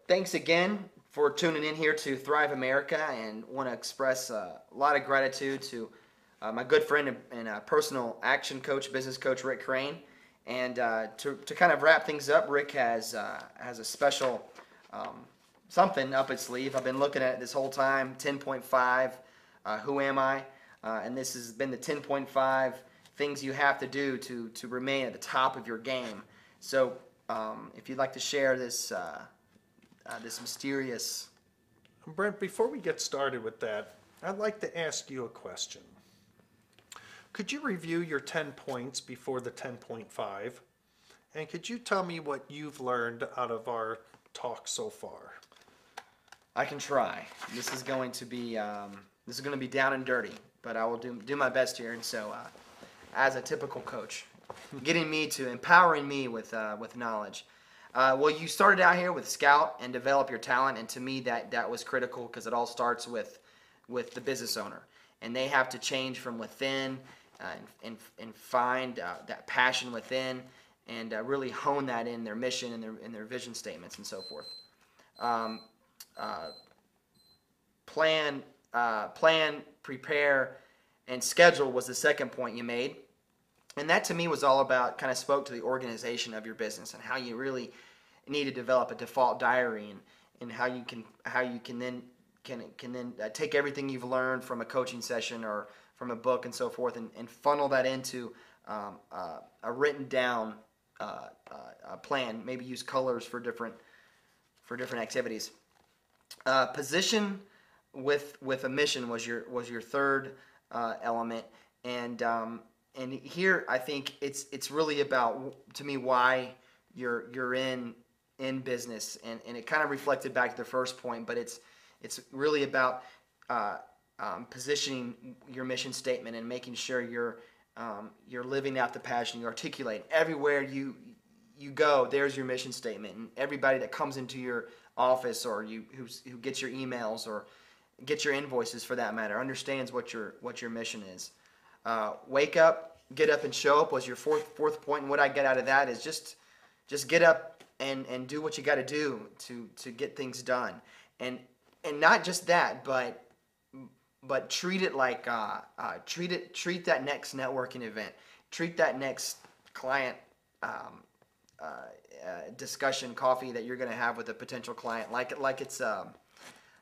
Thanks again for tuning in here to Thrive America, and want to express a lot of gratitude to my good friend and personal action coach, business coach, Rick Crain. And to kind of wrap things up, Rick has a special something up its sleeve. I've been looking at it this whole time. 10.5. Who am I? And this has been the 10.5 things you have to do to remain at the top of your game. So if you'd like to share this this mysterious. Brent, before we get started with that, I'd like to ask you a question. Could you review your 10 points before the 10.5? And could you tell me what you've learned out of our talk so far? I can try. This is going to be down and dirty, but I will do my best here. And so, as a typical coach, empowering me with knowledge. Well, you started out here with scout and develop your talent, and to me that was critical, because it all starts with the business owner, and they have to change from within and find that passion within, and really hone that in their mission and their vision statements and so forth. Plan, prepare, and schedule was the second point you made. And that to me was all about, kind of spoke to the organization of your business and how you really need to develop a default diary, and how you can then take everything you've learned from a coaching session or from a book and so forth, and funnel that into a written down plan. Maybe use colors for different activities. Position with a mission was your third element, and here I think it's really about, to me, why you're in business, and it kind of reflected back to the first point, but it's really about positioning your mission statement and making sure you're living out the passion you articulate. Everywhere you go, there's your mission statement, and everybody that comes into your office, or who gets your emails or gets your invoices for that matter, understands what your mission is. Wake up, get up, and show up was your fourth point. And what I get out of that is just get up and do what you got to do to get things done, and not just that, but treat it like treat that next networking event, treat that next client discussion coffee that you're going to have with a potential client like it's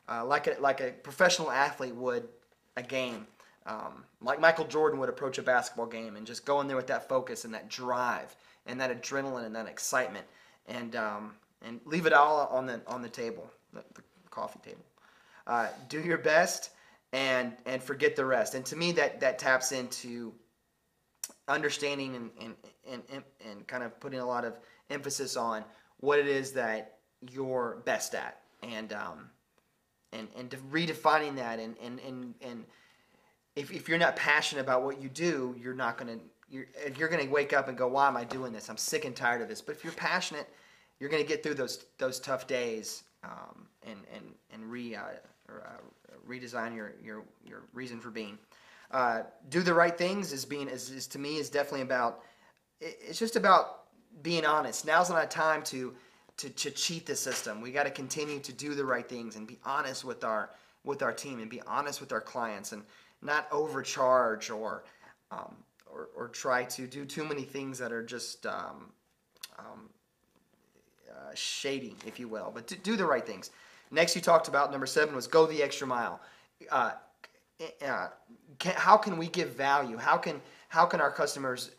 like a professional athlete would a game. Like Michael Jordan would approach a basketball game, and just go in there with that focus and that drive and that adrenaline and that excitement, and leave it all on the table, the coffee table. Do your best and forget the rest. And to me, that taps into understanding and kind of putting a lot of emphasis on what it is that you're best at, and redefining that, and if you're not passionate about what you do, you're gonna wake up and go, why am I doing this? I'm sick and tired of this. But if you're passionate, you're gonna get through those tough days, and redesign your reason for being. Do the right things is to me is definitely about. It's just about being honest. Now's not a time to cheat the system. We got to continue to do the right things and be honest with our team, and be honest with our clients, and not overcharge or try to do too many things that are just shady, if you will. But do the right things. Next, you talked about number 7 was go the extra mile. How can we give value? How can our customers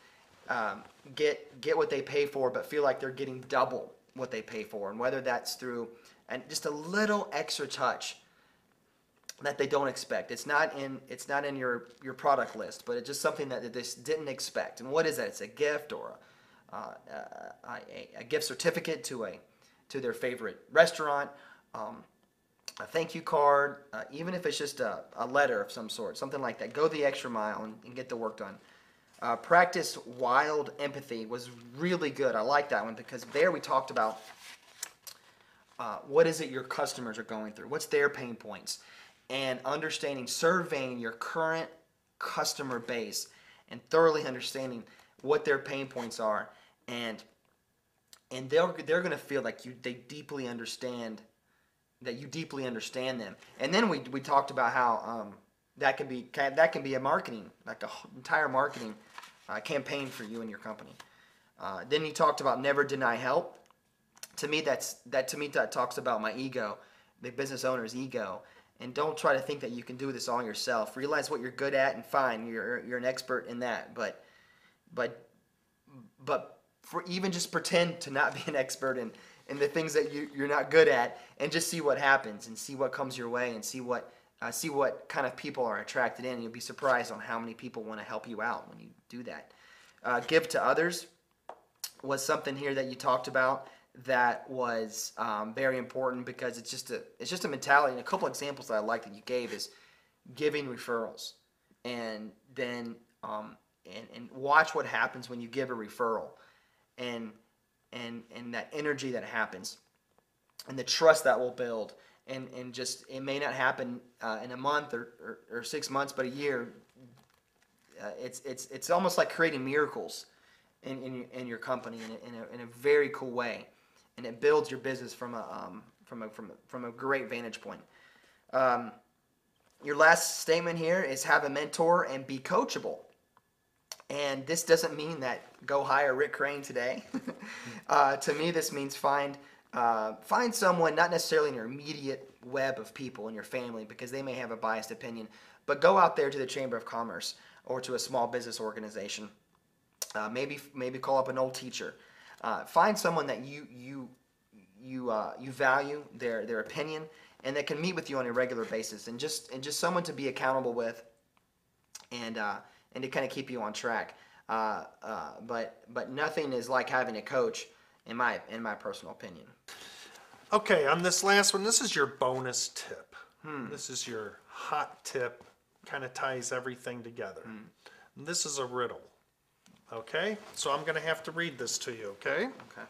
get what they pay for, but feel like they're getting double what they pay for? And whether that's through just a little extra touch that they don't expect. It's not in your product list, but it's just something that they didn't expect. And what is that? It's a gift, or a gift certificate to their favorite restaurant, a thank you card, even if it's just a letter of some sort, something like that. Go the extra mile and get the work done. Practice wild empathy was really good. I like that one, because there we talked about what is it your customers are going through, what's their pain points, and surveying your current customer base and thoroughly understanding what their pain points are, and they're going to feel like they deeply understand that you deeply understand them. And then we talked about how that can be a marketing, like a entire marketing campaign for you and your company. Then you talked about never deny help. To me, that talks about my ego, the business owner's ego. And don't try to think that you can do this all yourself. Realize what you're good at, and fine, you're an expert in that. But for even just pretend to not be an expert in the things that you're not good at, and just see what happens, and see what comes your way, and see what kind of people are attracted in. You'll be surprised on how many people want to help you out when you do that. Give to others was something here that you talked about that was very important, because it's just a mentality. And a couple examples that I like that you gave is giving referrals, and then and watch what happens when you give a referral, and that energy that happens, and the trust that will build, and just, it may not happen in a month or 6 months, but a year. It's almost like creating miracles in your company in a very cool way, and it builds your business from a great vantage point. Your last statement here is have a mentor and be coachable. And this doesn't mean that go hire Rick Crain today. To me, this means find someone, not necessarily in your immediate web of people in your family, because they may have a biased opinion, but go out there to the Chamber of Commerce or to a small business organization. Maybe call up an old teacher. Find someone that you value their opinion, and that can meet with you on a regular basis, and just someone to be accountable with, and to kind of keep you on track. But nothing is like having a coach, in my personal opinion. Okay, on this last one, this is your bonus tip. This is your hot tip, kind of ties everything together. This is a riddle. Okay, so I'm going to have to read this to you, okay? Okay.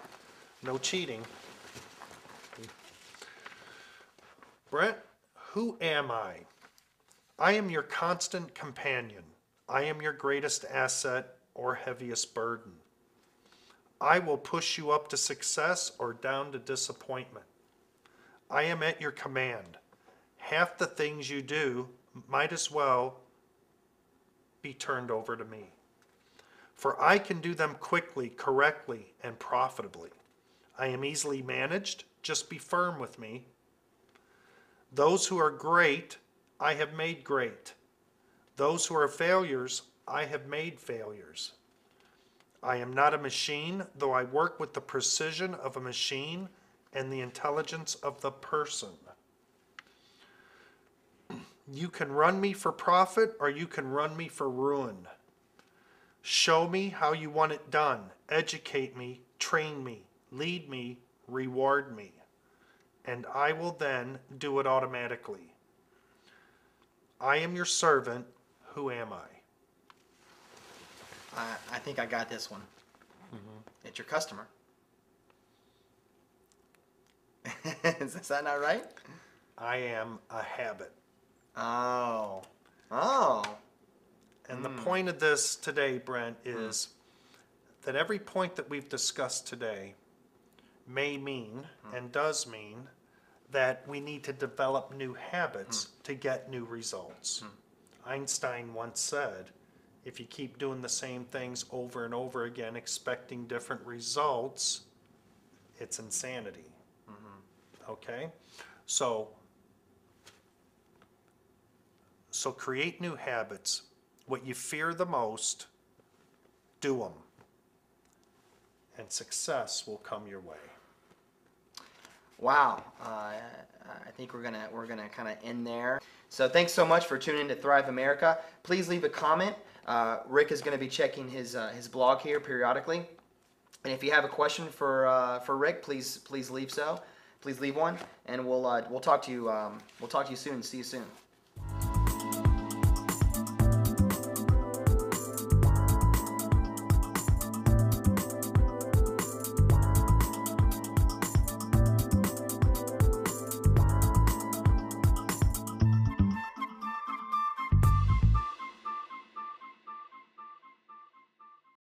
No cheating. Brent, who am I? I am your constant companion. I am your greatest asset or heaviest burden. I will push you up to success or down to disappointment. I am at your command. Half the things you do might as well be turned over to me. For I can do them quickly, correctly, and profitably. I am easily managed. Just be firm with me. Those who are great, I have made great. Those who are failures, I have made failures. I am not a machine, though I work with the precision of a machine and the intelligence of the person. You can run me for profit, or you can run me for ruin. Show me how you want it done. Educate me, train me, lead me, reward me. And I will then do it automatically. I am your servant. Who am I? I think I got this one. It's your customer. Is that not right? I am a habit. Oh. And the point of this today, Brent, is that every point that we've discussed today may mean and does mean that we need to develop new habits to get new results. Einstein once said, if you keep doing the same things over and over again, expecting different results, it's insanity. Okay? So create new habits. What you fear the most, do them. And success will come your way. Wow. I think we're gonna kind of end there. So thanks so much for tuning in to Thrive America. Please leave a comment. Rick is going to be checking his blog here periodically, and if you have a question for Rick, please leave one, and we'll talk to you soon. See you soon.